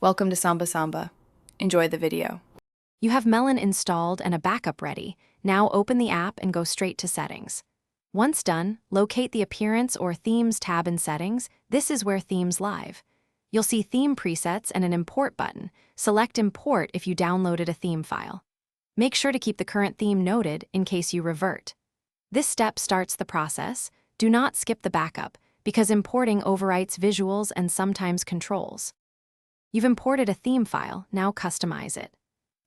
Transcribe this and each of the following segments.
Welcome to Samba Samba. Enjoy the video. You have Melon installed and a backup ready. Now open the app and go straight to Settings. Once done, locate the Appearance or Themes tab in Settings. This is where Themes live. You'll see Theme Presets and an Import button. Select Import if you downloaded a theme file. Make sure to keep the current theme noted in case you revert. This step starts the process. Do not skip the backup, because importing overwrites visuals and sometimes controls. You've imported a theme file, now customize it.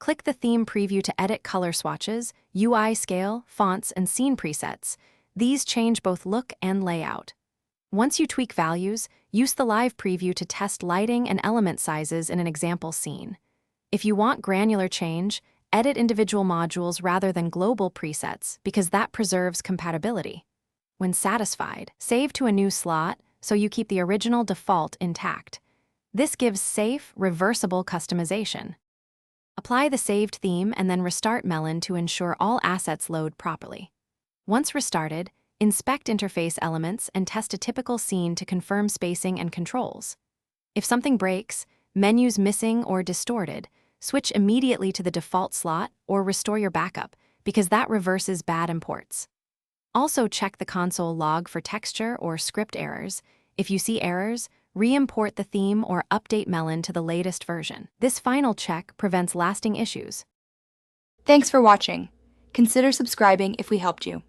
Click the theme preview to edit color swatches, UI scale, fonts, and scene presets. These change both look and layout. Once you tweak values, use the live preview to test lighting and element sizes in an example scene. If you want granular change, edit individual modules rather than global presets because that preserves compatibility. When satisfied, save to a new slot so you keep the original default intact. This gives safe, reversible customization. Apply the saved theme and then restart Melon to ensure all assets load properly. Once restarted, inspect interface elements and test a typical scene to confirm spacing and controls. If something breaks, menus missing or distorted, switch immediately to the default slot or restore your backup, because that reverses bad imports. Also check the console log for texture or script errors. If you see errors, re-import the theme or update Melon to the latest version. This final check prevents lasting issues. Thanks for watching. Consider subscribing if we helped you.